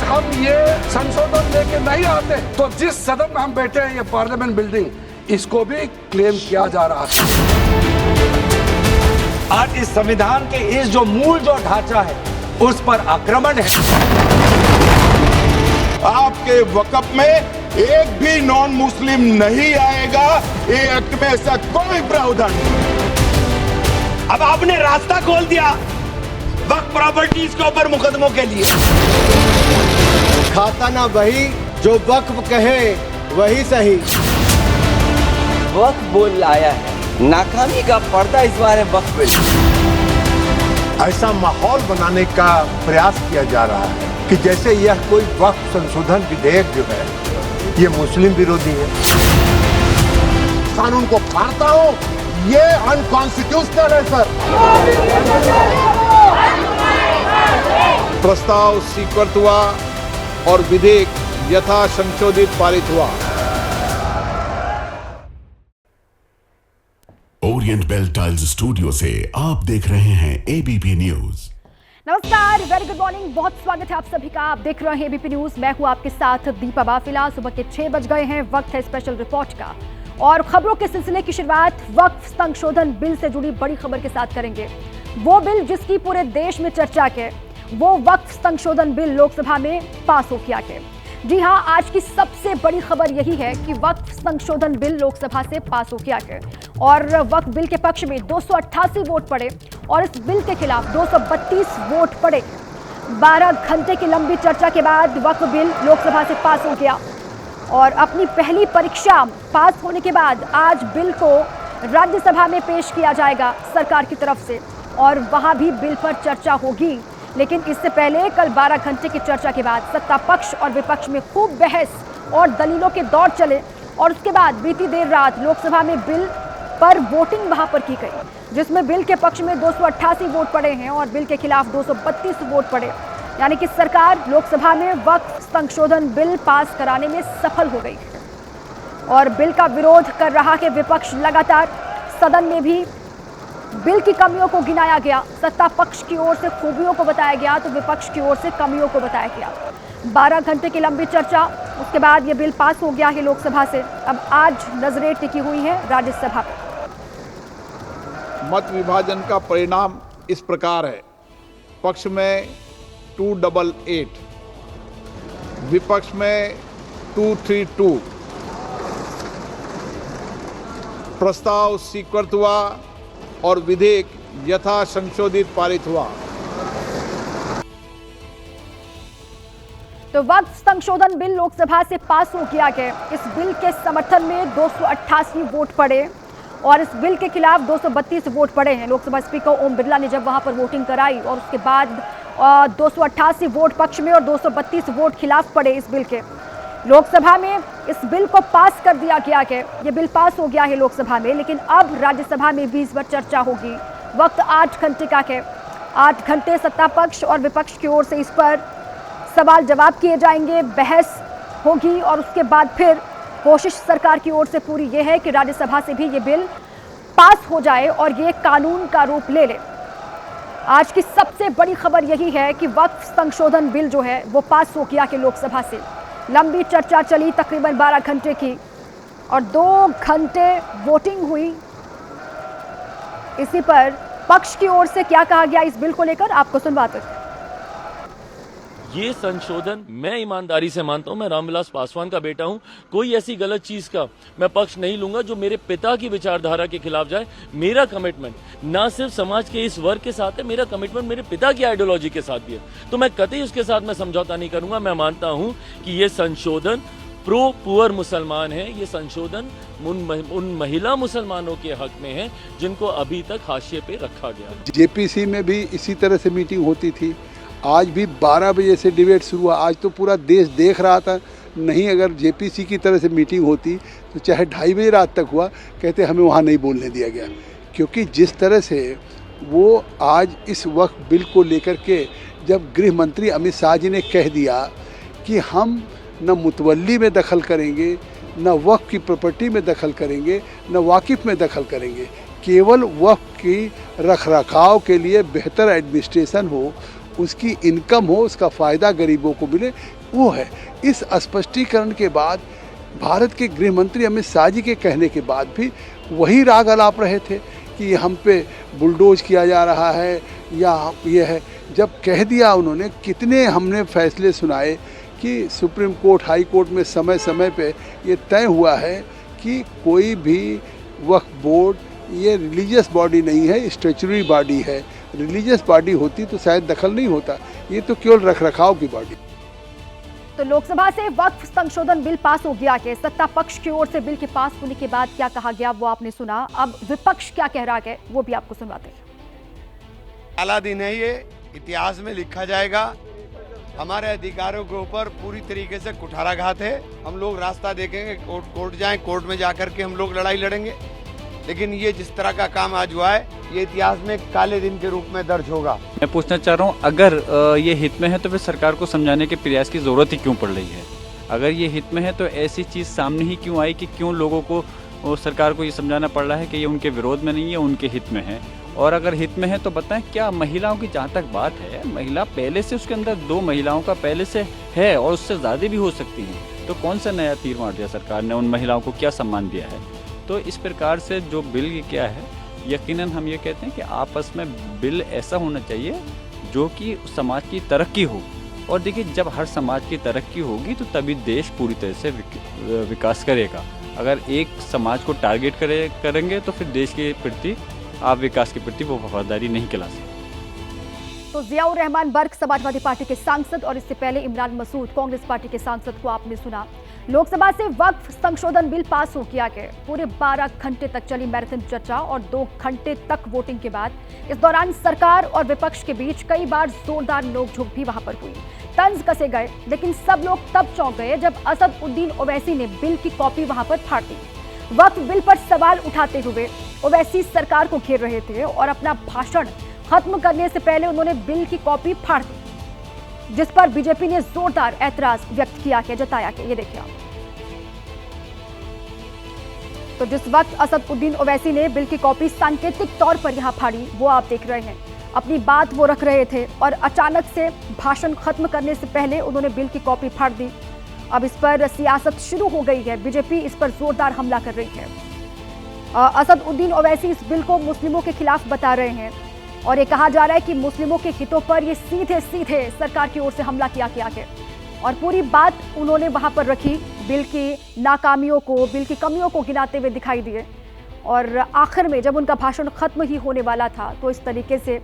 हम ये संशोधन लेके नहीं आते तो जिस सदन में हम बैठे हैं, ये पार्लियामेंट बिल्डिंग, इसको भी क्लेम किया जा रहा है। आज इस संविधान के इस जो मूल जो ढांचा है उस पर आक्रमण है। आपके वक़्फ़ में एक भी नॉन मुस्लिम नहीं आएगा, ये एक्ट में ऐसा कोई प्रावधान नहीं। अब आपने रास्ता खोल दिया वक्फ प्रॉपर्टीज के ऊपर मुकदमों के लिए। खाता ना वही जो वक्फ कहे वही सही। वक्फ बोल आया है, नाकामी का पर्दा इस बार है वक्फ बिल। ऐसा माहौल बनाने का प्रयास किया जा रहा है कि जैसे यह कोई वक्फ संशोधन विधेयक जो है ये मुस्लिम विरोधी है। कानून को फाड़ता हूं, ये अनकॉन्स्टिट्यूशनल है सर। प्रस्ताव स्वीकृत हुआ और विधेयक यथा संशोधित पारित हुआ। ओरिएंट बेल टाइल्स स्टूडियो से आप देख रहे हैं एबीपी न्यूज। नमस्कार, वेरी गुड मॉर्निंग, बहुत स्वागत है आप सभी का। आप देख रहे हैं एबीपी न्यूज, मैं हूं आपके साथ दीपा बाफिला। सुबह के 6 बज गए हैं, वक्त है स्पेशल रिपोर्ट का और खबरों के सिलसिले की शुरुआत वक्फ संशोधन बिल से जुड़ी बड़ी खबर के साथ करेंगे। वो बिल जिसकी पूरे देश में चर्चा के, वो वक्फ संशोधन बिल लोकसभा में पास हो गया है। जी हां, आज की सबसे बड़ी खबर यही है कि वक्फ संशोधन बिल लोकसभा से पास हो गया है और वक्फ बिल के पक्ष में 288 वोट पड़े और इस बिल के खिलाफ 232 वोट पड़े। 12 घंटे की लंबी चर्चा के बाद वक्फ बिल लोकसभा से पास हो गया और अपनी पहली परीक्षा पास होने के बाद आज बिल को राज्यसभा में पेश किया जाएगा सरकार की तरफ से और वहां भी बिल पर चर्चा होगी। लेकिन इससे पहले कल 12 घंटे की चर्चा के बाद सत्ता पक्ष और विपक्ष में खूब बहस और दलीलों के दौर चले और उसके बाद बीती देर रात लोकसभा में बिल पर वोटिंग वहां पर की गई, जिसमें बिल के पक्ष में 288 वोट पड़े हैं और बिल के खिलाफ 232 वोट पड़े। यानी कि सरकार लोकसभा में वक्फ संशोधन बिल पास कराने में सफल हो गई और बिल का विरोध कर रहा है विपक्ष लगातार। सदन में भी बिल की कमियों को गिनाया गया, सत्ता पक्ष की ओर से खूबियों को बताया गया तो विपक्ष की ओर से कमियों को बताया गया। 12 घंटे की लंबी चर्चा, उसके बाद ये बिल पास हो गया है लोकसभा से। अब आज नजरें टिकी हुई हैं राज्यसभा पर। मत विभाजन का परिणाम इस प्रकार है, पक्ष में 288, विपक्ष में 232। प्रस्ताव स्वीकृत हुआ और विधेयक यथा संशोधित पारित हुआ। तो वक्फ संशोधन बिल लोकसभा से पास हो गया है। इस बिल के समर्थन में 288 वोट पड़े और इस बिल के खिलाफ 232 वोट पड़े हैं। लोकसभा स्पीकर ओम बिरला ने जब वहां पर वोटिंग कराई और उसके बाद 288 वोट पक्ष में और 232 वोट खिलाफ पड़े इस बिल के। लोकसभा में इस बिल को पास कर दिया गया है। ये बिल पास हो गया है लोकसभा में, लेकिन अब राज्यसभा में भी इस पर चर्चा होगी। वक्त 8 घंटे का है। 8 घंटे सत्ता पक्ष और विपक्ष की ओर से इस पर सवाल जवाब किए जाएंगे, बहस होगी और उसके बाद फिर कोशिश सरकार की ओर से पूरी ये है कि राज्यसभा से भी ये बिल पास हो जाए और ये कानून का रूप ले ले। आज की सबसे बड़ी खबर यही है कि वक्फ संशोधन बिल जो है वो पास हो गया है लोकसभा से। लंबी चर्चा चली तकरीबन 12 घंटे की और 2 घंटे वोटिंग हुई। इसी पर पक्ष की ओर से क्या कहा गया इस बिल को लेकर आपको सुनवाते हैं। ये संशोधन मैं ईमानदारी से मानता हूं, मैं रामविलास पासवान का बेटा हूं, कोई ऐसी गलत चीज का मैं पक्ष नहीं लूंगा जो मेरे पिता की विचारधारा के खिलाफ जाए। मेरा कमिटमेंट ना सिर्फ समाज के इस वर्ग के साथ है, मेरा कमिटमेंट मेरे पिता की आइडियोलॉजी के साथ भी है, तो मैं कतई उसके साथ मैं समझौता नहीं करूंगा। मैं मानता हूं कि ये संशोधन प्रो पुअर मुसलमान है, ये संशोधन उन महिला मुसलमानों के हक में है जिनको अभी तक हाशिए पे रखा गया। जेपीसी में भी इसी तरह से मीटिंग होती थी, आज भी 12 बजे से डिबेट शुरू हुआ। आज तो पूरा देश देख रहा था, नहीं अगर जेपीसी की तरह से मीटिंग होती तो चाहे 2:30 बजे रात तक हुआ, कहते हमें वहाँ नहीं बोलने दिया गया। क्योंकि जिस तरह से वो आज इस वक्फ बिल को लेकर के जब गृह मंत्री अमित शाह जी ने कह दिया कि हम न मुतवल्ली में दखल करेंगे, न वक्फ की प्रॉपर्टी में दखल करेंगे, न वाकिफ़ में दखल करेंगे, केवल वक्फ की रखरखाव के लिए बेहतर एडमिनिस्ट्रेशन हो उसकी इनकम हो, उसका फ़ायदा गरीबों को मिले, वो है। इस स्पष्टीकरण के बाद भारत के गृह मंत्री अमित शाह जी के कहने के बाद भी वही राग अलाप रहे थे कि हम पे बुलडोज किया जा रहा है या ये है। जब कह दिया उन्होंने, कितने हमने फैसले सुनाए कि सुप्रीम कोर्ट, हाई कोर्ट में समय समय पे ये तय हुआ है कि कोई भी वक्फ बोर्ड ये रिलीजियस बॉडी नहीं है, स्टैच्यूटरी बॉडी है। रिलीजियस बॉडी होती तो शायद दखल नहीं होता, ये तो केवल रखरखाव की बॉडी। तो लोकसभा से वक्फ संशोधन बिल पास हो गया कि सत्ता पक्ष की ओर से बिल के पास होने के बाद क्या कहा गया वो आपने सुना। अब विपक्ष क्या कह रहा है वो भी आपको सुनवाते हैं। काला दिन है ये, इतिहास में लिखा जाएगा। हमारे अधिकारों के ऊपर पूरी तरीके से कुठाराघात है। हम लोग रास्ता देखेंगे, कोर्ट जाएं, कोर्ट में जाकर के हम लोग लड़ाई लड़ेंगे। लेकिन ये जिस तरह का काम आज हुआ है, ये इतिहास में काले दिन के रूप में दर्ज होगा। मैं पूछना चाह रहा हूँ, अगर ये हित में है तो फिर सरकार को समझाने के प्रयास की जरूरत ही क्यों पड़ रही है? अगर ये हित में है तो ऐसी चीज़ सामने ही क्यों आई कि क्यों लोगों को और सरकार को ये समझाना पड़ रहा है कि ये उनके विरोध में नहीं है, उनके हित में है? और अगर हित में है तो बताएं, क्या महिलाओं की जहाँ तक बात है, महिला पहले से उसके अंदर 2 महिलाओं का पहले से है और उससे ज़्यादा भी हो सकती हैं, तो कौन सा नया तीर मार दिया सरकार ने? उन महिलाओं को क्या सम्मान दिया है? तो इस प्रकार से जो बिल क्या है, यकीनन हम ये कहते हैं कि आपस में बिल ऐसा होना चाहिए जो कि समाज की तरक्की हो। और देखिए, जब हर समाज की तरक्की होगी तो तभी देश पूरी तरह से विकास करेगा। अगर एक समाज को टारगेट करेंगे तो फिर देश के प्रति, आप विकास के प्रति वो वफादारी नहीं खिला सकते। तो जियाउर रहमान बर्क समाजवादी पार्टी के सांसद और इससे पहले इमरान मसूद कांग्रेस पार्टी के सांसद को आपने सुना। लोकसभा से वक्फ संशोधन बिल पास हो किया गया। पूरे 12 घंटे तक चली मैराथन चर्चा और 2 घंटे तक वोटिंग के बाद इस दौरान सरकार और विपक्ष के बीच कई बार जोरदार नोकझोंक भी वहां पर हुई। तंज कसे गए, लेकिन सब लोग तब चौंक गए जब असदुद्दीन ओवैसी ने बिल की कॉपी वहां पर फाड़ दी। वक्फ बिल पर सवाल उठाते हुए ओवैसी सरकार को घेर रहे थे और अपना भाषण खत्म करने से पहले उन्होंने बिल की कॉपी फाड़ दी, जिस पर बीजेपी ने जोरदार ऐतराज व्यक्त किया है, जताया कि ये देखिए आप। तो जिस वक्त असदुद्दीन ओवैसी ने बिल की कॉपी सांकेतिक तौर पर यहां फाड़ी, वो आप देख रहे हैं। अपनी बात वो रख रहे थे और अचानक से भाषण खत्म करने से पहले उन्होंने बिल की कॉपी फाड़ दी। अब इस पर सियासत शुरू हो गई है। बीजेपी इस पर जोरदार हमला कर रही है। असदुद्दीन ओवैसी इस बिल को मुस्लिमों के खिलाफ बता रहे हैं और ये कहा जा रहा है कि मुस्लिमों के हितों पर ये सीधे सरकार की ओर से हमला किया गया है। और पूरी बात उन्होंने वहां पर रखी, बिल की नाकामियों को, बिल की कमियों को गिनाते हुए दिखाई दिए। और आखिर में जब उनका भाषण खत्म ही होने वाला था तो इस तरीके से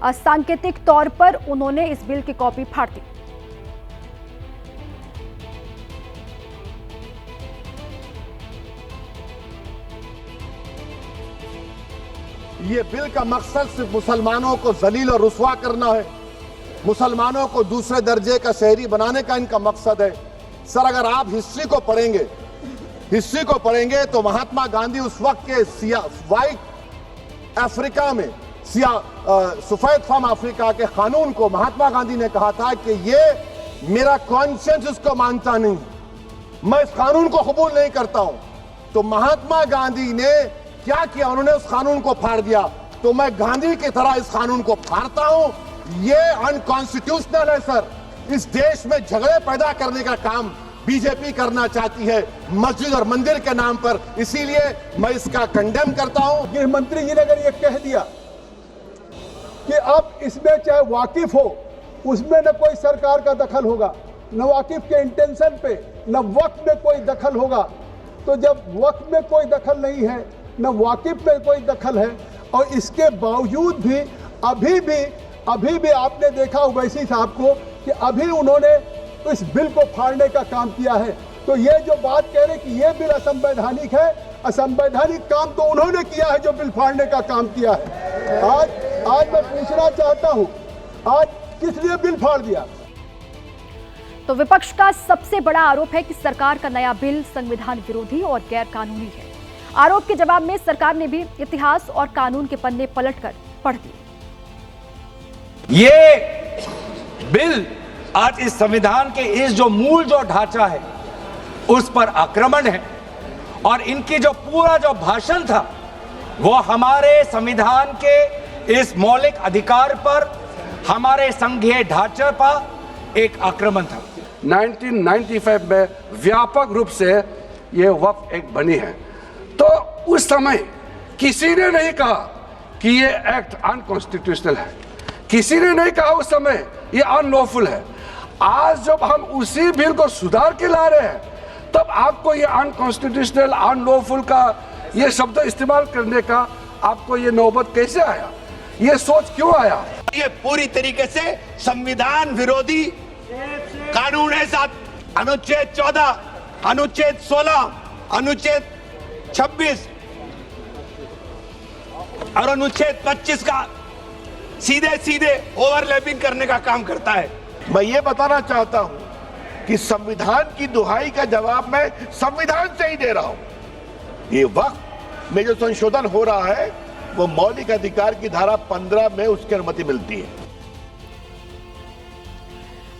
सांकेतिक तौर पर उन्होंने इस बिल की कॉपी फाड़ दी। ये बिल का मकसद सिर्फ मुसलमानों को जलील और रुस्वा करना है, मुसलमानों को दूसरे दर्जे का शहरी बनाने का इनका मकसद है। सर, अगर आप हिस्ट्री को पढ़ेंगे तो महात्मा गांधी उस वक्त के व्हाइट अफ्रीका में, सफेद फार्म अफ्रीका के कानून को महात्मा गांधी ने कहा था कि ये मेरा कॉन्शियंस इसको मानता नहीं, मैं इस कानून को कबूल नहीं करता हूं। तो महात्मा गांधी ने क्या किया? उन्होंने उस कानून को फाड़ दिया। तो मैं गांधी की तरह इस कानून को फाड़ता हूं। ये अनकॉन्स्टिट्यूशनल है सर। इस देश में झगड़े पैदा करने का काम बीजेपी करना चाहती है मस्जिद और मंदिर के नाम पर, इसीलिए मैं इसका कंडेम करता हूं। गृह मंत्री जी ने अगर ये कह दिया कि अब इसमें चाहे वाकिफ हो, उसमें न कोई सरकार का दखल होगा, न वाकिफ के इंटेंशन पे, न वक्त में कोई दखल होगा, तो जब वक्त में कोई दखल नहीं है, न वाकिफ में कोई दखल है, और इसके बावजूद भी अभी भी आपने देखा ओवैसी साहब को कि अभी उन्होंने इस बिल को फाड़ने का काम किया है। तो ये जो बात कह रहे कि ये बिल असंवैधानिक है, असंवैधानिक काम तो उन्होंने किया है जो बिल फाड़ने का काम किया है। आज मैं पूछना चाहता हूं, आज किस लिए बिल फाड़ दिया? तो विपक्ष का सबसे बड़ा आरोप है कि सरकार का नया बिल संविधान विरोधी और गैर कानूनी है। आरोप के जवाब में सरकार ने भी इतिहास और कानून के पन्ने पलटकर पढ़ दिए। ये बिल आज इस संविधान के इस जो मूल जो ढांचा है उस पर आक्रमण है, और इनकी जो पूरा जो भाषण था वो हमारे संविधान के इस मौलिक अधिकार पर हमारे संघीय ढांचे पर एक आक्रमण था। 1995 में व्यापक रूप से ये वक्फ एक बनी है, तो उस समय किसी ने नहीं कहा कि ये एक्ट अनकॉन्स्टिट्यूशनल है, किसी ने नहीं कहा उस समय ये अनलॉफुल है। आज जब हम उसी बिल को सुधार के ला रहे हैं, तब आपको ये अनकॉन्स्टिट्यूशनल, अनलॉफुल का ये शब्द इस्तेमाल करने का आपको ये नौबत कैसे आया, ये सोच क्यों आया? ये पूरी तरीके से संविधान विरोधी कानून है। साथ अनुच्छेद 14, अनुच्छेद 16, अनुच्छेद 26 और अनुच्छेद 25 का सीधे सीधे ओवरलैपिंग करने का काम करता है। मैं ये बताना चाहता हूं कि संविधान की दुहाई का जवाब मैं संविधान से ही दे रहा हूं। ये वक्त में जो संशोधन हो रहा है वो मौलिक अधिकार की धारा 15 में उसकी अनुमति मिलती है।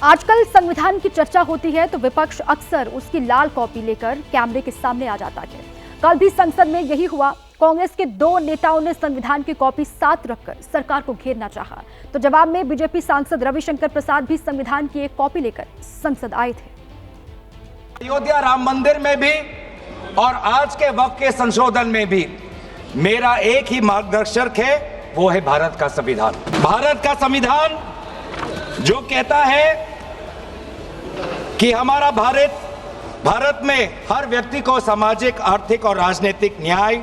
आजकल संविधान की चर्चा होती है तो विपक्ष अक्सर उसकी लाल कॉपी लेकर कैमरे के सामने आ जाता है। कल भी संसद में यही हुआ। कांग्रेस के 2 नेताओं ने संविधान की कॉपी साथ रखकर सरकार को घेरना चाहा, तो जवाब में बीजेपी सांसद रविशंकर प्रसाद भी संविधान की एक कॉपी लेकर संसद आए थे। अयोध्या राम मंदिर में भी और आज के वक्त के संशोधन में भी मेरा एक ही मार्गदर्शक है, वो है भारत का संविधान। भारत का संविधान जो कहता है कि हमारा भारत में हर व्यक्ति को सामाजिक, आर्थिक और राजनीतिक न्याय,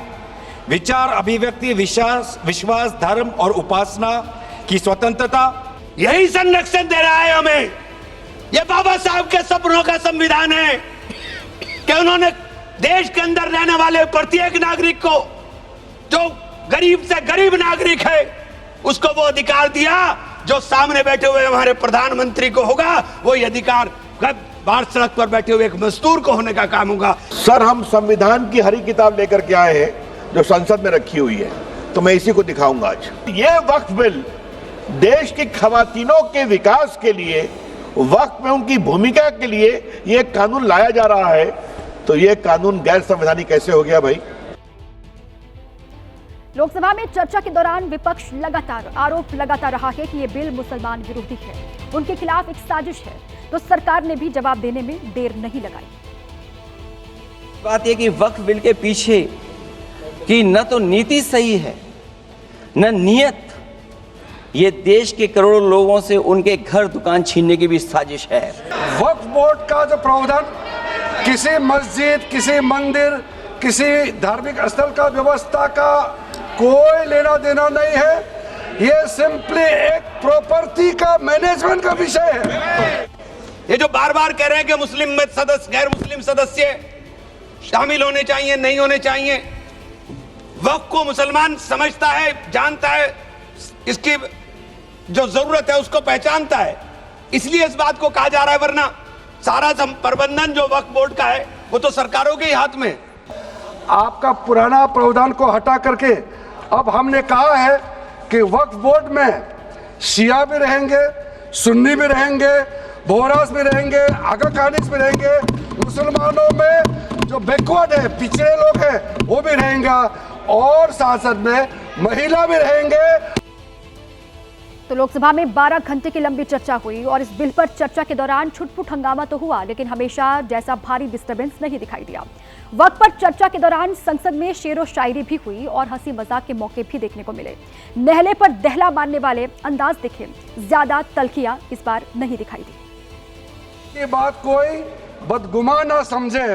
विचार, अभिव्यक्ति, विश्वास, धर्म और उपासना की स्वतंत्रता, यही संरक्षण दे रहा है हमें। ये बाबा साहब के सपनों का संविधान है कि उन्होंने देश के अंदर रहने वाले प्रत्येक नागरिक को, जो गरीब से गरीब नागरिक है, उसको वो अधिकार दिया जो सामने बैठे हुए हमारे प्रधानमंत्री को होगा, वो ये अधिकार बाहर सड़क पर बैठे हुए एक मजदूर को होने का काम होगा। सर, हम संविधान की हरी किताब लेकर के आए हैं जो संसद में रखी हुई है, तो मैं इसी को दिखाऊंगा आज। ये वक्फ बिल देश की खवातीनों के विकास के लिए, वक्फ में उनकी भूमिका के लिए ये कानून लाया जा रहा है, तो ये कानून गैर संवैधानिक कैसे हो गया भाई? लोकसभा में चर्चा के दौरान विपक्ष लगातार आरोप लगाता रहा है कि ये बिल मुसलमान विरोधी है, उनके खिलाफ एक साजिश है, तो सरकार ने भी जवाब देने में देर नहीं लगाई। बात यह कि वक्फ बिल के पीछे कि न तो नीति सही है न नियत, ये देश के करोड़ों लोगों से उनके घर दुकान छीनने की भी साजिश है। वक्फ बोर्ड का जो प्रावधान किसी मस्जिद, किसी मंदिर, किसी धार्मिक स्थल का व्यवस्था का कोई लेना देना नहीं है, ये सिंपली एक प्रॉपर्टी का मैनेजमेंट का विषय है। ये जो बार बार कह रहे हैं कि मुस्लिम में सदस्य, गैर मुस्लिम सदस्य शामिल होने चाहिए, नहीं होने चाहिए, वक्फ को मुसलमान समझता है, जानता है, इसकी जो जरूरत है उसको पहचानता है, इसलिए इस बात को कहा जा रहा है, वरना सारा प्रबंधन जो वक्फ बोर्ड का है वो तो सरकारों के ही हाथ में। आपका पुराना प्रावधान को हटा करके अब हमने कहा है कि वक्फ बोर्ड में शिया भी रहेंगे, सुन्नी भी रहेंगे, बोहरास भी रहेंगे, आगा खानिस भी रहेंगे, मुसलमानों में जो बैकवर्ड है, पिछड़े लोग हैं, वो भी रहेंगे, और संसद में महिला भी रहेंगे। तो लोकसभा में 12 घंटे की लंबी चर्चा हुई और इस बिल पर चर्चा के दौरान छुटपुट हंगामा तो हुआ, लेकिन हमेशा जैसा भारी डिस्टर्बेंस नहीं दिखाई दिया। वक्त पर चर्चा के दौरान संसद में शेरो शायरी भी हुई और हंसी मजाक के मौके भी देखने को मिले। नहले पर दहला मारने वाले अंदाज दिखे, ज्यादा तल्खियां इस बार नहीं दिखाई दी। ये बात कोई बदगुमान ना समझे,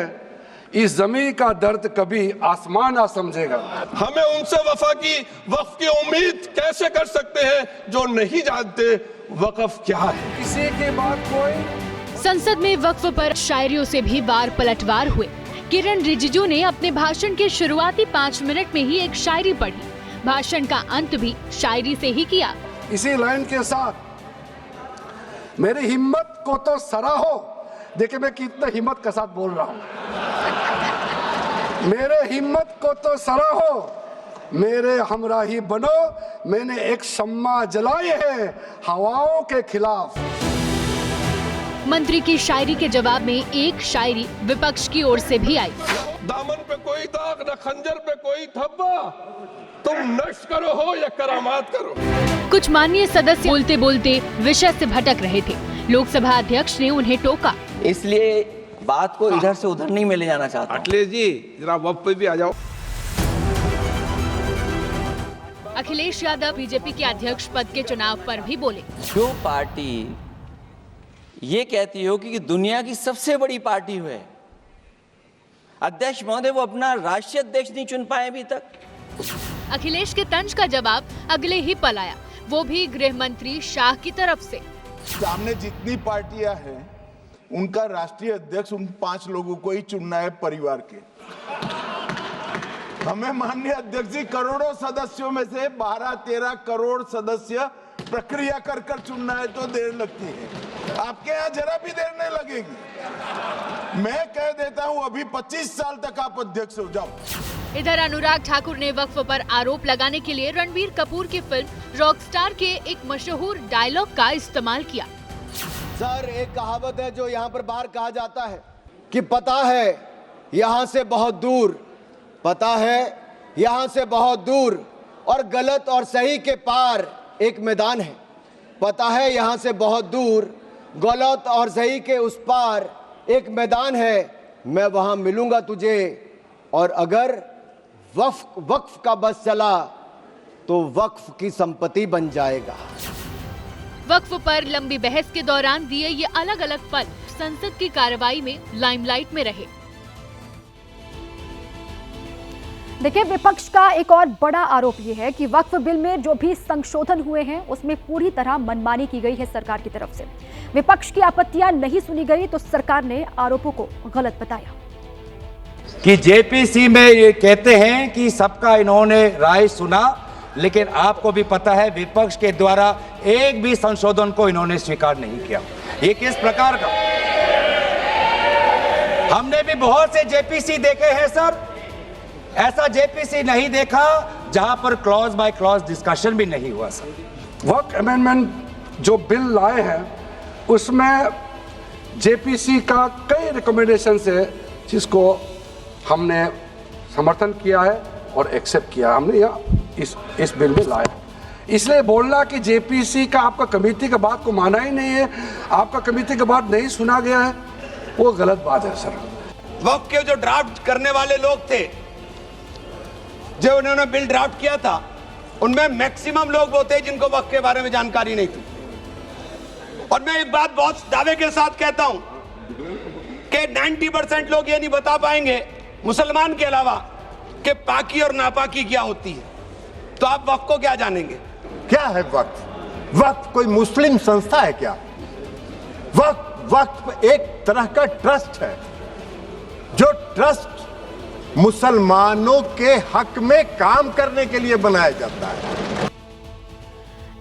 इस जमीन का दर्द कभी आसमान ना समझेगा। हमें उनसे वक्फ की उम्मीद कैसे कर सकते हैं जो नहीं जानते वक्फ क्या है। किसी की बात कोई। संसद में वक्फ पर शायरियों से भी वार पलटवार हुए। किरण रिजिजू ने अपने भाषण के शुरुआती 5 मिनट में ही एक शायरी पढ़ी। भाषण का अंत भी शायरी से ही किया। इसी लाइन के साथ मेरी हिम्मत को तो सराहो। देखिए मैं कितना हिम्मत के साथ बोल रहा हूँ। मेरे हिम्मत को तो सराहो, मेरे हमराही बनो, मैंने एक शम्मा जलाई है हवाओं के खिलाफ। मंत्री की शायरी के जवाब में एक शायरी विपक्ष की ओर से भी आई। दामन पे कोई दाग न खंजर पे कोई धब्बा, तुम नक्श करो हो या करामात करो। कुछ माननीय सदस्य बोलते बोलते विषय से भटक रहे थे। लोकसभा अध्यक्ष ने उन्हें टोका। इसलिए बात को इधर से उधर नहीं में ले जाना चाहता। अखिलेश जी जरा वक्त पे भी आ जाओ। अखिलेश यादव बीजेपी के अध्यक्ष पद के चुनाव पर भी बोले। जो पार्टी ये कहती हो कि दुनिया की सबसे बड़ी पार्टी है, अध्यक्ष महोदय वो अपना राष्ट्रीय अध्यक्ष नहीं चुन पाए अभी तक। अखिलेश के तंज का जवाब अगले ही पल आया, वो भी गृह मंत्री शाह की तरफ से। सामने जितनी पार्टियां हैं उनका राष्ट्रीय अध्यक्ष उन 5 लोगों को ही चुनना है परिवार के। हमें माननीय अध्यक्ष जी करोड़ों सदस्यों में से 12-13 करोड़ सदस्य प्रक्रिया कर चुनना है तो देर लगती है। आपके यहाँ जरा भी देर नहीं लगेगी। मैं कह देता हूँ अभी 25 साल तक आप अध्यक्ष हो जाओ। इधर अनुराग ठाकुर ने वक्फ पर आरोप लगाने के लिए रणबीर कपूर की फिल्म रॉकस्टार के एक मशहूर डायलॉग का इस्तेमाल किया। सर, एक कहावत है जो यहाँ पर बाहर कहा जाता है कि पता है यहाँ से बहुत दूर, पता है यहाँ से बहुत दूर, और गलत और सही के पार एक मैदान है। पता है यहाँ से बहुत दूर, गलत और सही के उस पार एक मैदान है। मैं वहाँ मिलूंगा तुझे, और अगर वक्फ का बस चला तो वक्फ की संपत्ति बन जाएगा। वक्फ पर लंबी बहस के दौरान दिए ये अलग अलग पल संसद की कार्रवाई में लाइमलाइट में रहे। देखिए, विपक्ष का एक और बड़ा आरोप ये है कि वक्फ बिल में जो भी संशोधन हुए हैं उसमें पूरी तरह मनमानी की गई है सरकार की तरफ से। विपक्ष की आपत्तियां नहीं सुनी गई तो सरकार ने आरोपों को गलत बताया कि जेपीसी में ये कहते हैं कि सबका इन्होंने राय सुना, लेकिन आपको भी पता है विपक्ष के द्वारा एक भी संशोधन को इन्होंने स्वीकार नहीं किया। ये किस प्रकार का? हमने भी बहुत से जेपीसी देखे हैं सर, ऐसा जेपीसी नहीं देखा जहां पर क्लॉज बाय क्लॉज डिस्कशन भी नहीं हुआ सर। वक्फ अमेंडमेंट जो बिल लाए हैं उसमें जेपीसी का कई रिकमेंडेशंस है जिसको हमने समर्थन किया है और एक्सेप्ट किया। हमने यहाँ इस बिल में लाया। इसलिए बोलना कि जेपीसी का आपका कमेटी का बात को माना ही नहीं है, आपका कमेटी का बात नहीं सुना गया है, वो गलत बात है सर। वक्फ के जो ड्राफ्ट करने वाले लोग थे, जो उन्होंने बिल ड्राफ्ट किया था, उनमें मैक्सिमम लोग वो थे जिनको वक्फ के बारे में जानकारी नहीं थी। और मैं एक बात बहुत दावे के साथ कहता हूं कि 90% लोग ये नहीं बता पाएंगे मुसलमान के अलावा कि पाकी और नापाकी क्या होती है, तो आप वक्फ को क्या जानेंगे? क्या है वक्फ? वक्फ कोई मुस्लिम संस्था है क्या? वक्फ एक तरह का ट्रस्ट है, जो ट्रस्ट मुसलमानों के हक में काम करने के लिए बनाया जाता है।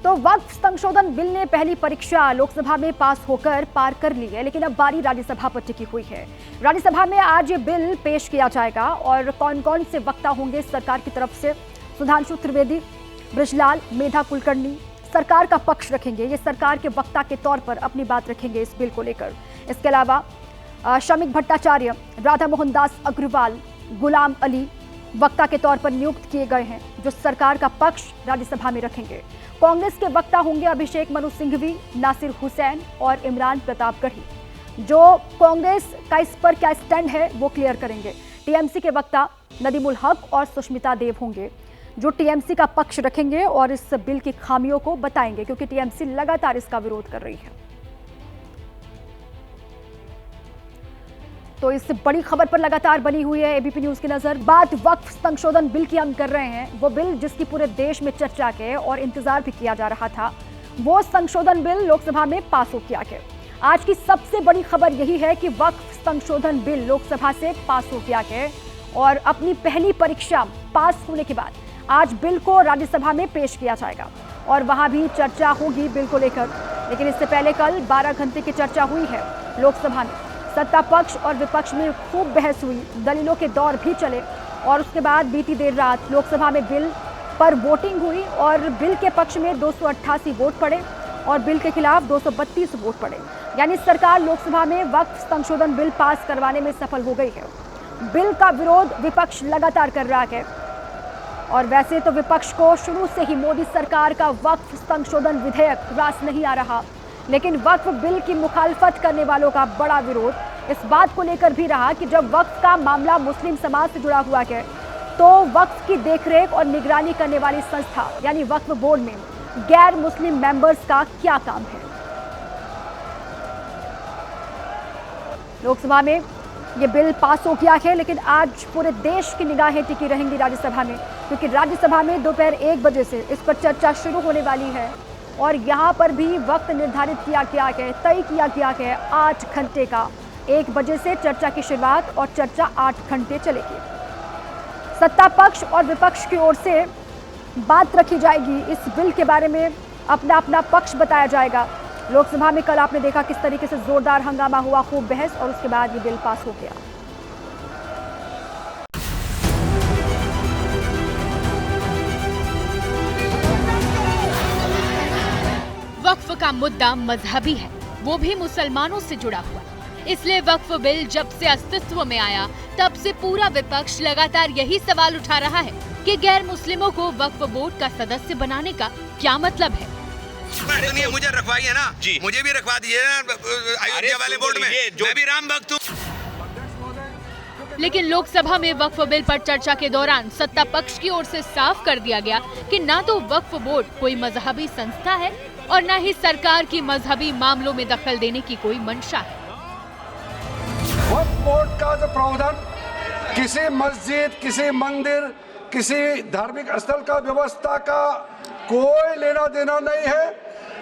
तो वक्फ संशोधन बिल ने पहली परीक्षा लोकसभा में पास होकर पार कर ली है, लेकिन अब बारी राज्यसभा पर टिकी हुई है। राज्यसभा में आज ये बिल पेश किया जाएगा और कौन कौन से वक्ता होंगे सरकार की तरफ से? सुधांशु त्रिवेदी, बृजलाल, मेधा कुलकर्णी सरकार का पक्ष रखेंगे। ये सरकार के वक्ता के तौर पर अपनी बात रखेंगे इस बिल को लेकर। इसके अलावा श्रमिक भट्टाचार्य, राधा मोहन दास अग्रवाल, गुलाम अली वक्ता के तौर पर नियुक्त किए गए हैं जो सरकार का पक्ष राज्यसभा में रखेंगे। कांग्रेस के वक्ता होंगे अभिषेक मनु सिंघवी, नासिर हुसैन और इमरान प्रतापगढ़ी, जो कांग्रेस का इस पर क्या स्टैंड है वो क्लियर करेंगे। टीएमसी के वक्ता नदीमुल हक और सुष्मिता देव होंगे जो टीएमसी का पक्ष रखेंगे और इस बिल की खामियों को बताएंगे, क्योंकि टीएमसी लगातार इसका विरोध कर रही है। तो इस बड़ी खबर पर लगातार बनी हुई है एबीपी न्यूज की नजर। बात वक्फ संशोधन बिल की हम कर रहे हैं, वो बिल जिसकी पूरे देश में चर्चा के और इंतजार भी किया जा रहा था, वो संशोधन बिल लोकसभा में पास हो किया गया। आज की सबसे बड़ी खबर यही है कि वक्फ संशोधन बिल लोकसभा से पास हो गया है और अपनी पहली परीक्षा पास होने के बाद आज बिल को राज्यसभा में पेश किया जाएगा और वहां भी चर्चा होगी बिल को लेकर। लेकिन इससे पहले कल 12 घंटे की चर्चा हुई है लोकसभा में। सत्ता पक्ष और विपक्ष में खूब बहस हुई, दलीलों के दौर भी चले और उसके बाद बीती देर रात लोकसभा में बिल पर वोटिंग हुई और बिल के पक्ष में 288 वोट पड़े और बिल के खिलाफ 232 वोट पड़े। यानी सरकार लोकसभा में वक्फ संशोधन बिल पास करवाने में सफल हो गई है। बिल का विरोध विपक्ष लगातार कर रहा है और वैसे तो विपक्ष को शुरू से ही मोदी सरकार का वक्फ संशोधन विधेयक रास नहीं आ रहा, लेकिन वक्फ बिल की मुखालफत करने वालों का बड़ा विरोध इस बात को लेकर भी रहा कि जब वक्फ का मामला मुस्लिम समाज से जुड़ा हुआ है तो वक्फ की देखरेख और निगरानी करने वाली संस्था यानी वक्फ बोर्ड में गैर मुस्लिम मेंबर्स का क्या काम है। लोकसभा में ये बिल पास हो गया है, लेकिन आज पूरे देश की निगाहें टिकी रहेंगी राज्यसभा में, क्योंकि राज्यसभा में दोपहर 1 बजे से इस पर चर्चा शुरू होने वाली है और यहाँ पर भी वक्त निर्धारित किया गया है, तय किया गया है 8 घंटे का। 1 बजे से चर्चा की शुरुआत और चर्चा 8 घंटे चलेगी। सत्ता पक्ष और विपक्ष की ओर से बात रखी जाएगी, इस बिल के बारे में अपना अपना पक्ष बताया जाएगा। लोकसभा में कल आपने देखा किस तरीके से जोरदार हंगामा हुआ, खूब बहस और उसके बाद ये बिल पास हो गया। वक्फ का मुद्दा मजहबी है, वो भी मुसलमानों से जुड़ा हुआ, इसलिए वक्फ बिल जब से अस्तित्व में आया तब से पूरा विपक्ष लगातार यही सवाल उठा रहा है कि गैर मुस्लिमों को वक्फ बोर्ड का सदस्य बनाने का क्या मतलब है। सुनिए, मुझे रखवाई है ना जी, मुझे भी रखवा दीजिए ना अयोध्या वाले बोर्ड में, मैं भी राम भक्त हूँ। लेकिन लोकसभा में वक्फ बिल पर चर्चा के दौरान सत्ता पक्ष की ओर से साफ कर दिया गया कि ना तो वक्फ बोर्ड कोई मजहबी संस्था है और न ही सरकार की मजहबी मामलों में दखल देने की कोई मंशा है। वक्फ बोर्ड का जो प्रावधान किसी मस्जिद, किसी मंदिर, किसी धार्मिक स्थल का व्यवस्था का कोई लेना देना नहीं है,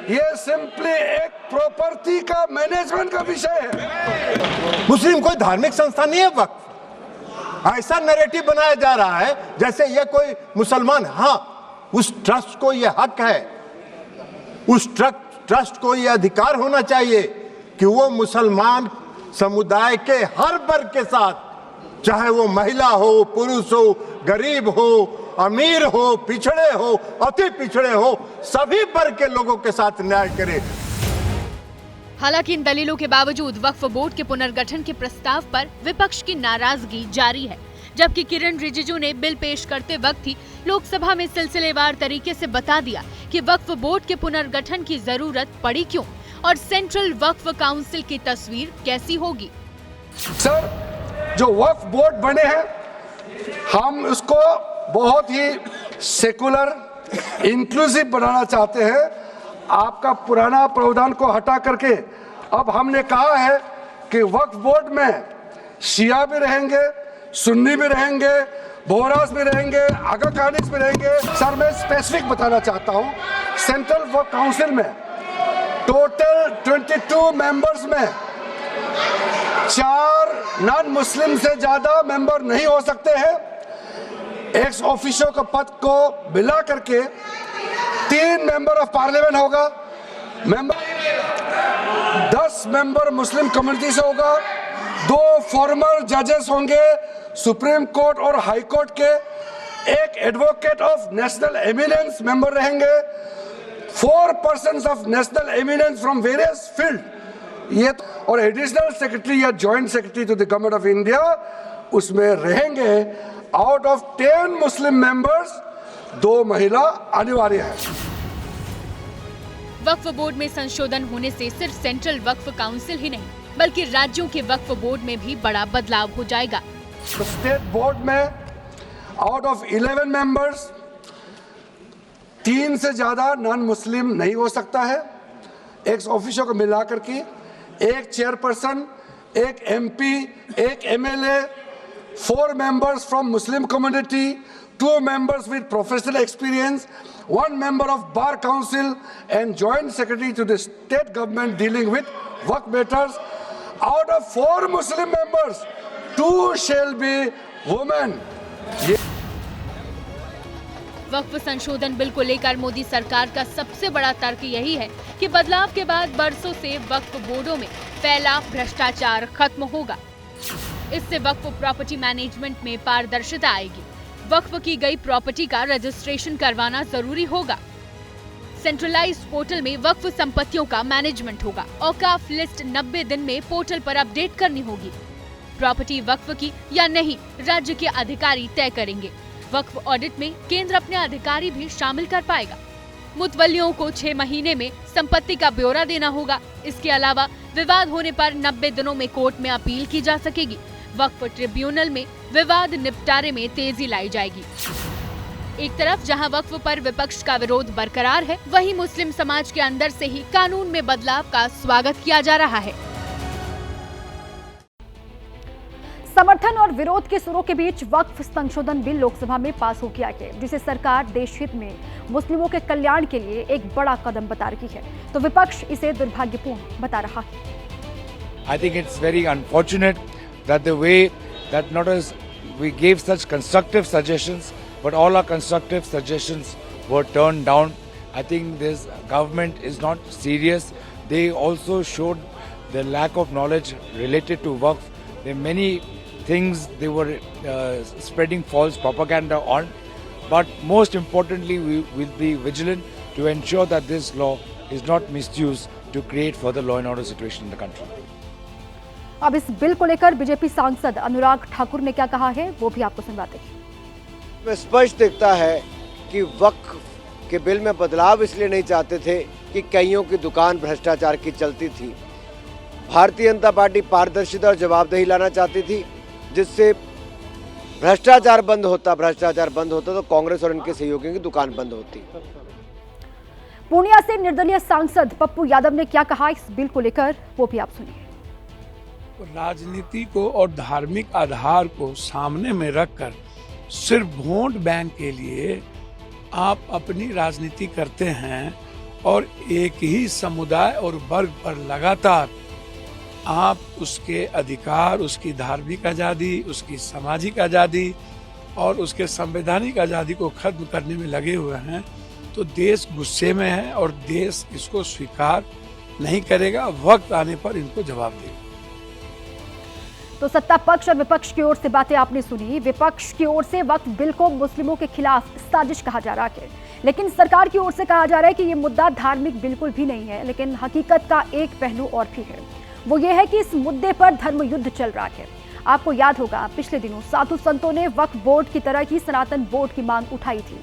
ये सिंपली एक प्रॉपर्टी का मैनेजमेंट का विषय है। मुस्लिम कोई धार्मिक संस्था नहीं है वक्फ। ऐसा नैरेटिव बनाया जा रहा है जैसे ये कोई मुसलमान, हाँ उस ट्रस्ट को ये हक है, उस ट्रस्ट को ये अधिकार होना चाहिए कि वो मुसलमान समुदाय के हर वर्ग के साथ, चाहे वो महिला हो, पुरुष हो, गरीब हो, अमीर हो, पिछड़े हो, अति पिछड़े हो, सभी वर्ग के लोगों के साथ न्याय करे। हालांकि इन दलीलों के बावजूद वक्फ बोर्ड के पुनर्गठन के प्रस्ताव पर विपक्ष की नाराजगी जारी है, जबकि किरण रिजिजू ने बिल पेश करते वक्त ही लोकसभा में सिलसिलेवार तरीके से बता दिया कि वक्फ बोर्ड के पुनर्गठन की जरूरत पड़ी क्यों और सेंट्रल वक्फ काउंसिल की तस्वीर कैसी होगी। सर, जो वक्फ बोर्ड बने हैं हम उसको बहुत ही सेकुलर, इंक्लूसिव बनाना चाहते हैं। आपका पुराना प्रावधान को हटा करके अब हमने कहा है कि वक्फ बोर्ड में शिया भी रहेंगे, सुन्नी भी रहेंगे, बोहरास भी रहेंगे, आगा कानिक्स भी रहेंगे। सर, मैं स्पेसिफिक बताना चाहता हूँ, सेंट्रल वक्फ काउंसिल में टोटल 22 मेंबर्स में 4 नॉन मुस्लिम से ज्यादा मेंबर नहीं हो सकते हैं। एक्स ऑफिशियो के पद को मिला करके 3 मेंबर ऑफ पार्लियामेंट होगा, 10 मेंबर मुस्लिम कम्युनिटी से होगा, 2 फॉर्मर जजेस होंगे सुप्रीम कोर्ट और हाई कोर्ट के, 1 advocate of national eminence member रहेंगे, 4 persons of national eminence from various field ये, और एडिशनल सेक्रेटरी या joint secretary to the government of India उसमें रहेंगे। आउट ऑफ 10 मुस्लिम मेंबर्स 2 महिला अनिवार्य है। वक्फ बोर्ड में संशोधन होने से सिर्फ सेंट्रल वक्फ काउंसिल ही नहीं बल्कि राज्यों के वक्फ बोर्ड में भी बड़ा बदलाव हो जाएगा। स्टेट बोर्ड में आउट ऑफ 11 मेंबर्स 3 से ज्यादा नॉन मुस्लिम नहीं हो सकता है। एक्स ऑफिसर को मिलाकर के 1 chairperson, 1 MP, 1 MLA, 4 members from Muslim community, 2 members with professional experience, 1 member of Bar Council and Joint Secretary to the state government dealing with work matters. Out of 4 Muslim members, 2 shall be women. वक्फ संशोधन bill को लेकर मोदी सरकार का सबसे बड़ा तर्क यही है कि बदलाव के बाद बरसों से वक्फ बोर्डों में फैला भ्रष्टाचार खत्म होगा। इससे वक्फ प्रॉपर्टी मैनेजमेंट में पारदर्शिता आएगी। वक्फ की गई प्रॉपर्टी का रजिस्ट्रेशन करवाना जरूरी होगा। सेंट्रलाइज्ड पोर्टल में वक्फ संपत्तियों का मैनेजमेंट होगा। औकाफ लिस्ट 90 दिन में पोर्टल पर अपडेट करनी होगी। प्रॉपर्टी वक्फ की या नहीं राज्य के अधिकारी तय करेंगे। वक्फ ऑडिट में केंद्र अपने अधिकारी भी शामिल कर पाएगा। मुतवल्लियों को 6 महीने में संपत्ति का ब्यौरा देना होगा। इसके अलावा विवाद होने पर 90 दिनों में कोर्ट में अपील की जा सकेगी। वक्फ ट्रिब्यूनल में विवाद निपटारे में तेजी लाई जाएगी। एक तरफ जहां वक्फ पर विपक्ष का विरोध बरकरार है, वहीं मुस्लिम समाज के अंदर से ही कानून में बदलाव का स्वागत किया जा रहा है। समर्थन और विरोध के सुरों के बीच वक्फ संशोधन बिल लोकसभा में पास हो गया है, जिसे सरकार देश हित में मुस्लिमों के कल्याण के लिए एक बड़ा कदम बता रही है, तो विपक्ष इसे दुर्भाग्यपूर्ण बता रहा है। I think it's very unfortunate that the way that not as we gave such constructive suggestions, but all our constructive suggestions were turned down. I think this government is not serious. They also showed the lack of knowledge related to Waqf. There are many things they were spreading false propaganda on. But most importantly, we will be vigilant to ensure that this law is not misused to create further law and order situation in the country. अब इस bill को लेकर BJP सांसद अनुराग ठाकुर ने क्या कहा है, वो भी आपको सुनवाते हैं। स्पष्ट दिखता है कि वक्फ के बिल में बदलाव इसलिए नहीं चाहते थे कि कईयों की दुकान भ्रष्टाचार की चलती थी। भारतीय जनता पार्टी पारदर्शिता और जवाबदेही लाना चाहती थी, जिससे भ्रष्टाचार बंद होता तो कांग्रेस और इनके सहयोगियों की दुकान बंद होती। पूर्णिया से निर्दलीय सांसद पप्पू यादव ने क्या कहा इस बिल को लेकर, वो भी आप सुनिए। राजनीति को और धार्मिक आधार को सामने में रखकर सिर्फ वोट बैंक के लिए आप अपनी राजनीति करते हैं और एक ही समुदाय और वर्ग पर लगातार आप उसके अधिकार, उसकी धार्मिक आज़ादी, उसकी सामाजिक आज़ादी और उसके संवैधानिक आज़ादी को खत्म करने में लगे हुए हैं, तो देश गुस्से में है और देश इसको स्वीकार नहीं करेगा। वक्त आने पर इनको जवाब देगा। तो सत्ता पक्ष और विपक्ष की ओर से बातें आपने सुनी। विपक्ष की ओर से वक्फ बिल को मुस्लिमों के खिलाफ साजिश कहा जा रहा है, लेकिन सरकार की ओर से कहा जा रहा है कि ये मुद्दा धार्मिक बिल्कुल भी नहीं है, लेकिन हकीकत का एक पहलू और भी है। वो ये है कि इस मुद्दे पर धर्म युद्ध चल रहा है। आपको याद होगा पिछले दिनों साधु संतों ने वक्फ बोर्ड की तरह ही सनातन बोर्ड की मांग उठाई थी।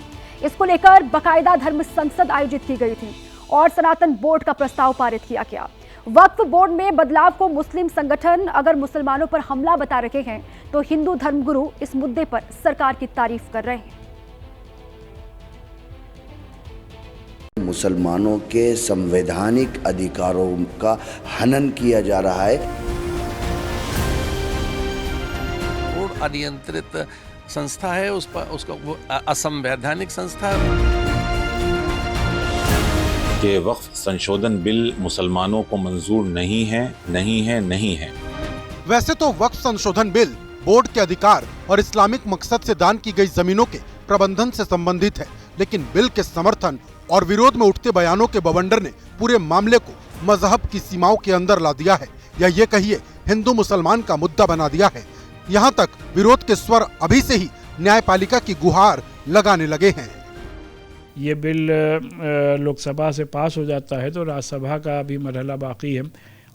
इसको लेकर बाकायदा धर्म संसद आयोजित की गई थी और सनातन बोर्ड का प्रस्ताव पारित किया गया। वक्फ बोर्ड में बदलाव को मुस्लिम संगठन अगर मुसलमानों पर हमला बता रहे हैं, तो हिंदू धर्मगुरु इस मुद्दे पर सरकार की तारीफ कर रहे हैं। मुसलमानों के संवैधानिक अधिकारों का हनन किया जा रहा है। बोर्ड अनियंत्रित संस्था है, उसका वो असंवैधानिक संस्था है। कि वक्फ संशोधन बिल मुसलमानों को मंजूर नहीं है। वैसे तो वक्फ संशोधन बिल बोर्ड के अधिकार और इस्लामिक मकसद से दान की गई जमीनों के प्रबंधन से संबंधित है, लेकिन बिल के समर्थन और विरोध में उठते बयानों के बवंडर ने पूरे मामले को मजहब की सीमाओं के अंदर ला दिया है, या ये कहिए हिंदू मुसलमान का मुद्दा बना दिया है। यहाँ तक विरोध के स्वर अभी से ही न्यायपालिका की गुहार लगाने लगे हैं। ये बिल लोकसभा से पास हो जाता है तो राज्यसभा का भी मरहला बाकी है,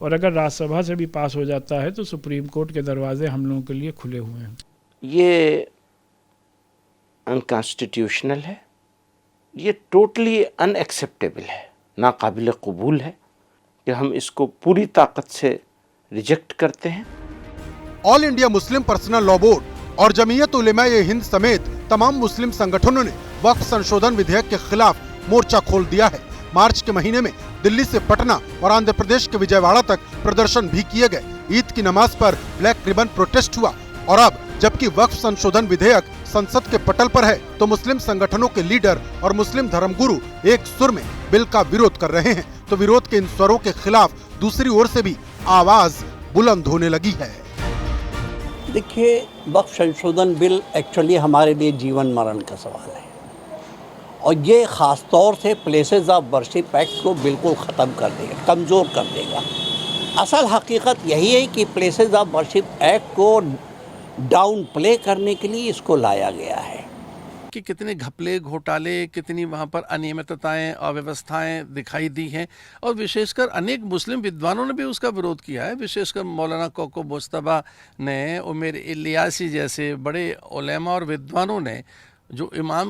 और अगर राज्यसभा से भी पास हो जाता है तो सुप्रीम कोर्ट के दरवाजे हम लोगों के लिए खुले हुए हैं। ये अनकॉन्स्टिट्यूशनल है, ये टोटली अनएक्सेप्टेबल है, नाकाबिल कबूल है कि हम इसको पूरी ताकत से रिजेक्ट करते हैं। All India Muslim personal law board और जमीयत उलेमा-ए हिंद समेत तमाम मुस्लिम संगठनों ने वक्फ संशोधन विधेयक के खिलाफ मोर्चा खोल दिया है। मार्च के महीने में दिल्ली से पटना और आंध्र प्रदेश के विजयवाड़ा तक प्रदर्शन भी किए गए। ईद की नमाज पर ब्लैक रिबन प्रोटेस्ट हुआ, और अब जबकि वक्फ संशोधन विधेयक संसद के पटल पर है, तो मुस्लिम संगठनों के लीडर और मुस्लिम धर्मगुरु एक सुर में बिल का विरोध कर रहे हैं। तो विरोध के इन स्वरों के खिलाफ दूसरी ओर से भी आवाज बुलंद होने लगी है। देखिए, वक्फ संशोधन बिल एक्चुअली हमारे लिए जीवन मरण का सवाल है, और ये ख़ास तौर से प्लेसेस ऑफ वर्शिप एक्ट को बिल्कुल ख़त्म कर देगा, कमज़ोर कर देगा। असल हकीकत यही है कि प्लेसेस ऑफ वर्शिप एक्ट को डाउन प्ले करने के लिए इसको लाया गया है। कि कितने घपले घोटाले, कितनी वहाँ पर अनियमितताएं, अव्यवस्थाएं दिखाई दी हैं, और विशेषकर अनेक मुस्लिम विद्वानों ने भी उसका विरोध किया है। विशेषकर मौलाना कोको मुस्तबा ने, उमेर इलियासी जैसे बड़े उलेमा और विद्वानों ने जो इमाम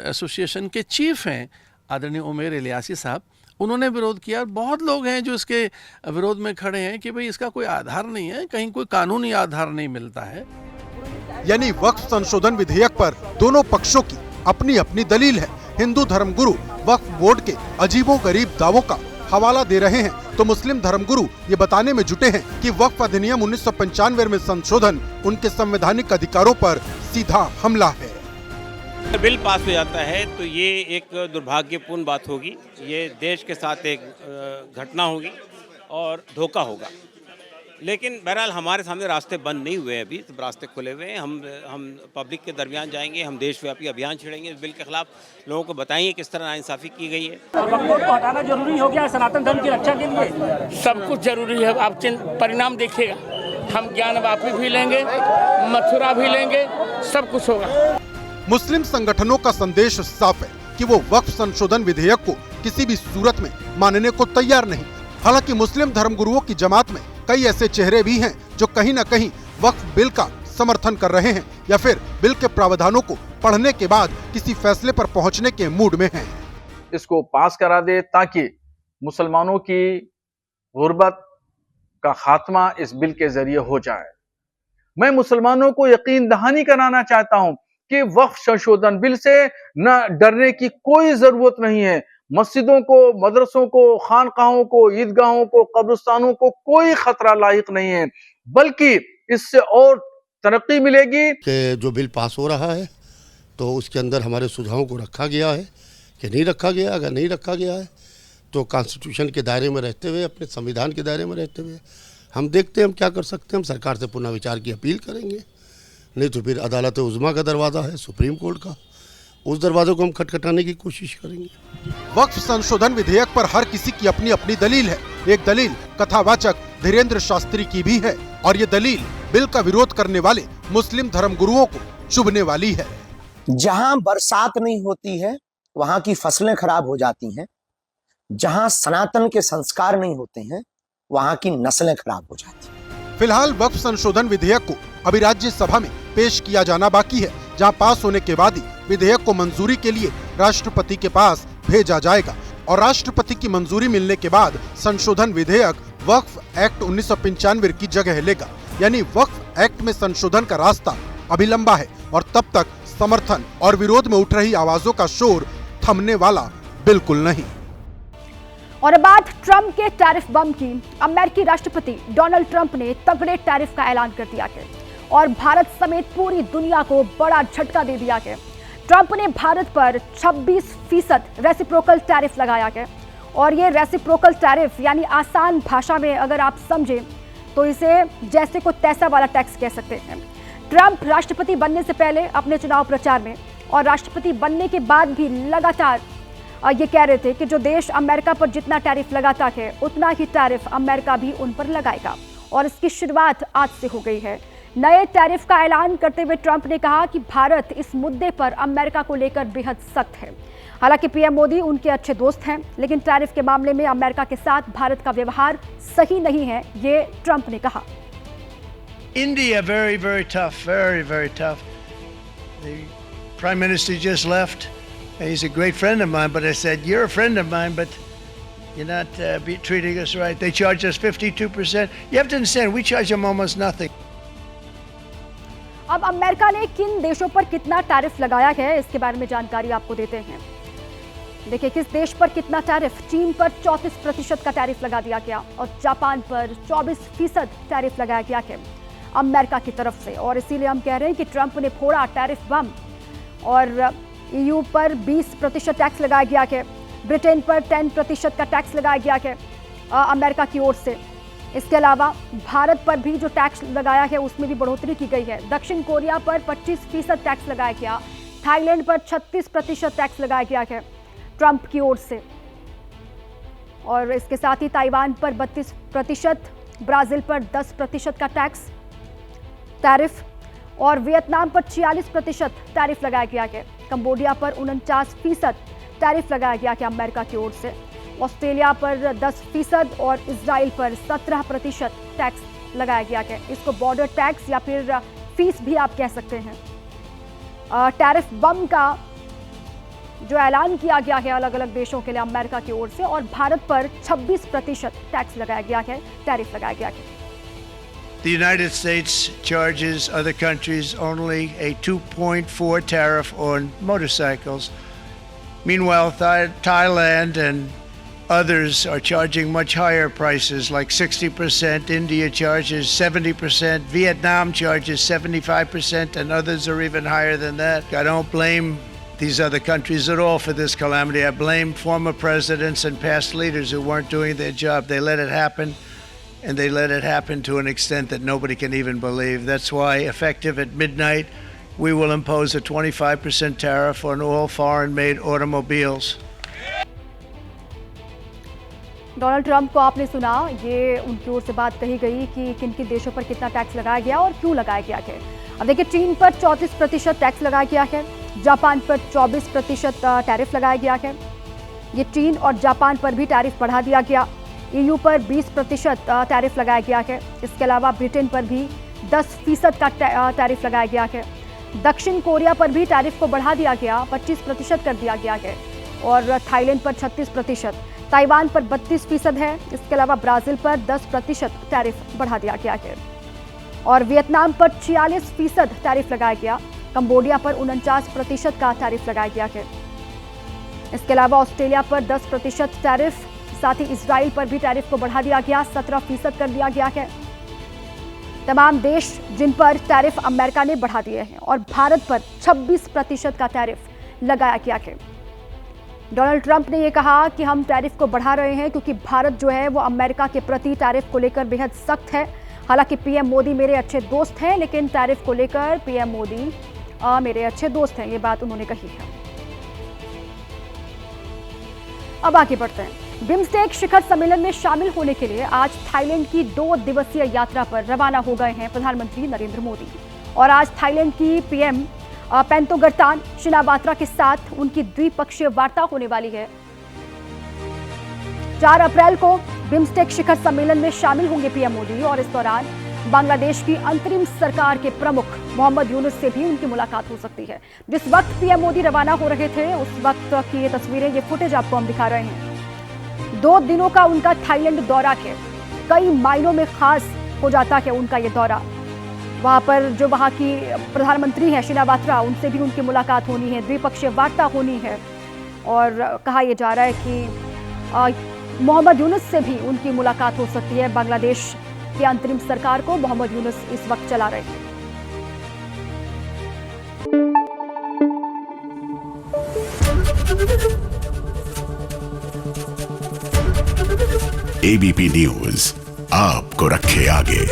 एसोसिएशन के चीफ हैं आदरणीय उमेर इलियासी साहब, उन्होंने विरोध किया। बहुत लोग हैं जो इसके विरोध में खड़े हैं कि भाई इसका कोई आधार नहीं है, कहीं कोई कानूनी आधार नहीं मिलता है। यानी वक्फ संशोधन विधेयक पर दोनों पक्षों की अपनी अपनी दलील है। हिंदू धर्मगुरु वक्फ बोर्ड के अजीबोगरीब दावों का हवाला दे रहे हैं, तो मुस्लिम धर्मगुरु ये बताने में जुटे हैं कि वक्फ अधिनियम 1995 में संशोधन उनके संवैधानिक अधिकारों पर सीधा हमला है। बिल पास हो जाता है तो ये एक दुर्भाग्यपूर्ण बात होगी, ये देश के साथ एक घटना होगी और धोखा होगा। लेकिन बहरहाल हमारे सामने रास्ते बंद नहीं हुए, अभी तो रास्ते खुले हुए हैं। हम पब्लिक के दरमियान जाएंगे, हम देशव्यापी अभियान छेड़ेंगे इस बिल के खिलाफ, लोगों को बताएंगे किस तरह नाइंसाफ़ी की गई है। वक्फ बोर्ड को हटाना जरूरी हो गया सनातन धर्म की रक्षा के लिए। सब कुछ जरूरी है, आप परिणाम देखिएगा। हम ज्ञानवापी भी लेंगे, मथुरा भी लेंगे, सब कुछ होगा। मुस्लिम संगठनों का संदेश साफ है कि वो वक्फ संशोधन विधेयक को किसी भी सूरत में मानने को तैयार नहीं। हालांकि मुस्लिम धर्मगुरुओं की जमात में कई ऐसे चेहरे भी हैं जो कहीं न कहीं वक्फ बिल का समर्थन कर रहे हैं या फिर बिल के प्रावधानों को पढ़ने के बाद किसी फैसले पर पहुंचने के मूड में हैं। इसको पास करा दे ताकि मुसलमानों की गुर्बत का खात्मा इस बिल के जरिए हो जाए। मैं मुसलमानों को यकीन दहानी कराना चाहता हूं कि वक्फ संशोधन बिल से न डरने की कोई जरूरत नहीं है। मस्जिदों को, मदरसों को, खानकाहों को, ईदगाहों को, कब्रिस्तानों को कोई खतरा लायक नहीं है, बल्कि इससे और तरक्की मिलेगी। कि जो बिल पास हो रहा है तो उसके अंदर हमारे सुझावों को रखा गया है कि नहीं रखा गया। अगर नहीं रखा गया है तो कॉन्स्टिट्यूशन के दायरे में रहते हुए, अपने संविधान के दायरे में रहते हुए हम देखते हैं हम क्या कर सकते हैं। हम सरकार से पुनः विचार की अपील करेंगे, नहीं तो फिर अदालत उज़्मा का दरवाज़ा है सुप्रीम कोर्ट का, उस दरवाजे को हम खटखटाने की कोशिश करेंगे। वक्फ संशोधन विधेयक पर हर किसी की अपनी अपनी दलील है। एक दलील कथावाचक धीरेन्द्र शास्त्री की भी है और ये दलील बिल का विरोध करने वाले मुस्लिम धर्मगुरुओं को चुभने वाली है। जहां बरसात नहीं होती है वहां की फसलें खराब हो जाती हैं, जहां सनातन के संस्कार नहीं होते हैं वहां की नस्लें खराब हो जाती हैं। फिलहाल वक्फ संशोधन विधेयक को अभी राज्यसभा में पेश किया जाना बाकी है, जहां पास होने के बाद ही विधेयक को मंजूरी के लिए राष्ट्रपति के पास भेजा जाएगा और राष्ट्रपति की मंजूरी मिलने के बाद संशोधन विधेयक वक्फ एक्ट 1995 की जगह लेगा। यानी वक्फ एक्ट में संशोधन का रास्ता अभी लंबा है और तब तक समर्थन और विरोध में उठ रही आवाजों का शोर थमने वाला बिल्कुल नहीं। और अब बात ट्रंप के टैरिफ बम की। अमेरिकी राष्ट्रपति डोनाल्ड ट्रंप ने तगड़े टैरिफ का ऐलान कर दिया है और भारत समेत पूरी दुनिया को बड़ा झटका दे दिया है। ट्रंप ने भारत पर 26% रेसिप्रोकल टैरिफ लगाया है और ये रेसिप्रोकल टैरिफ यानी आसान भाषा में अगर आप समझें तो इसे जैसे को तैसा वाला टैक्स कह सकते हैं। ट्रंप राष्ट्रपति बनने से पहले अपने चुनाव प्रचार में और राष्ट्रपति बनने के बाद भी लगातार ये कह रहे थे कि जो देश अमेरिका पर जितना टैरिफ लगाता है उतना ही टैरिफ अमेरिका भी उन पर लगाएगा और इसकी शुरुआत आज से हो गई है। नए टैरिफ का ऐलान करते हुए ट्रंप ने कहा कि भारत इस मुद्दे पर अमेरिका को लेकर बेहद सख्त है। हालांकि पीएम मोदी उनके अच्छे दोस्त हैं, लेकिन टैरिफ के मामले में अमेरिका के साथ भारत का व्यवहार सही नहीं है, ये ट्रंप ने कहा। India very, very tough, very, very tough. The Prime Minister just left. He's a great friend of mine, but I said, you're a friend of mine, but you're not treating us right. They charge us 52%. You have to understand, we charge them almost nothing. अब America ने किन देशों पर कितना tariff लगाया है इसके बारे में जानकारी आपको देते हैं। देखिए किस देश पर कितना टैरिफ। चीन पर 34% का टैरिफ लगा दिया गया और जापान पर 24% टैरिफ लगाया गया है अमेरिका की तरफ से। और इसीलिए हम कह रहे हैं कि ट्रंप ने फोड़ा टैरिफ बम। और ईयू पर 20% टैक्स लगाया गया है, ब्रिटेन पर 10% का टैक्स लगाया गया है अमेरिका की ओर से। इसके अलावा भारत पर भी जो टैक्स लगाया है उसमें भी बढ़ोतरी की गई है। दक्षिण कोरिया पर 25% टैक्स लगाया गया, थाईलैंड पर 36% टैक्स लगाया गया है ट्रंप की ओर से। और इसके साथ ही ताइवान पर 32%, ब्राजील पर 10% का टैरिफ और वियतनाम पर 46% टैरिफ लगाया गया है। कंबोडिया पर 49% टैरिफ लगाया गया है अमेरिका की ओर से। ऑस्ट्रेलिया पर 10% और इजराइल पर 17% टैक्स लगाया गया है। इसको बॉर्डर टैक्स या फिर फीस भी आप कह सकते हैं। टैरिफ बम का जो ऐलान किया गया है अलग अलग देशों के लिए अमेरिका की ओर से, और भारत पर 26% टैक्स लगाया गया है, टैरिफ लगाया गया है। The United States charges other countries only a 2.4 tariff on motorcycles. Meanwhile, Thailand and others are charging much higher prices, like 60%. India charges 70%. Vietnam charges 75%, and others are even higher than that. I don't blame these other countries at all for this calamity. I blame former presidents and past leaders who weren't doing their job. They let it happen. And they let it happen to an extent that nobody can even believe. That's why, effective at midnight, we will impose a 25% tariff on all foreign-made automobiles. Donald Trump को आपने सुना, ये उनकी ओर से बात कही गई कि किन किन देशों पर कितना टैक्स लगाया गया और क्यों लगाया गया है। अब देखिए, चीन पर 34% टैक्स लगाया गया है, जापान पर 24% टैरिफ लगाया गया है। ये चीन और जापान पर भी टैरिफ बढ़ा दिया गया। EU पर 20% टैरिफ लगाया गया है। इसके अलावा ब्रिटेन पर भी 10% का टैरिफ लगाया गया है। दक्षिण कोरिया पर भी टैरिफ को बढ़ा दिया गया, 25% कर दिया गया है। और थाईलैंड पर 36%, ताइवान पर 32% है। इसके अलावा ब्राज़ील पर 10% टैरिफ बढ़ा दिया गया है। और वियतनाम पर 46% टैरिफ लगाया गया। कंबोडिया पर 49% का टैरिफ लगाया गया है। इसके अलावा ऑस्ट्रेलिया पर 10% टैरिफ, साथ ही इजराइल पर भी टैरिफ को बढ़ा दिया गया, 17% कर दिया गया है। तमाम देश जिन पर टैरिफ अमेरिका ने बढ़ा दिए हैं, और भारत पर 26% का टैरिफ लगाया गया है। डोनाल्ड ट्रंप ने यह कहा कि हम टैरिफ को बढ़ा रहे हैं क्योंकि भारत जो है वो अमेरिका के प्रति टैरिफ को लेकर बेहद सख्त है। हालांकि पीएम मोदी मेरे अच्छे दोस्त हैं, लेकिन टैरिफ को लेकर पीएम मोदी मेरे अच्छे दोस्त हैं, ये बात उन्होंने कही है। अब आगे बढ़ते हैं। बिम्स्टेक शिखर सम्मेलन में शामिल होने के लिए आज थाईलैंड की 2 दिवसीय यात्रा पर रवाना हो गए हैं प्रधानमंत्री नरेंद्र मोदी। और आज थाईलैंड की पीएम पेंटोगर्तान शिनावात्रा के साथ उनकी द्विपक्षीय वार्ता होने वाली है। 4 अप्रैल को बिम्स्टेक शिखर सम्मेलन में शामिल होंगे पीएम मोदी, और इस दौरान बांग्लादेश की अंतरिम सरकार के प्रमुख मोहम्मद यूनुस से भी उनकी मुलाकात हो सकती है। जिस वक्त पीएम मोदी रवाना हो रहे थे, उस वक्त की ये तस्वीरें, ये फुटेज आपको हम दिखा रहे हैं। 2 दिनों का उनका थाईलैंड दौरा है, कई मायनों में खास हो जाता है उनका ये दौरा। वहां पर जो वहां की प्रधानमंत्री हैं शिनावात्रा, उनसे भी उनकी मुलाकात होनी है, द्विपक्षीय वार्ता होनी है। और कहा यह जा रहा है कि मोहम्मद यूनुस से भी उनकी मुलाकात हो सकती है। बांग्लादेश की अंतरिम सरकार को मोहम्मद यूनुस इस वक्त चला रहे हैं। ABP न्यूज आपको रखे आगे।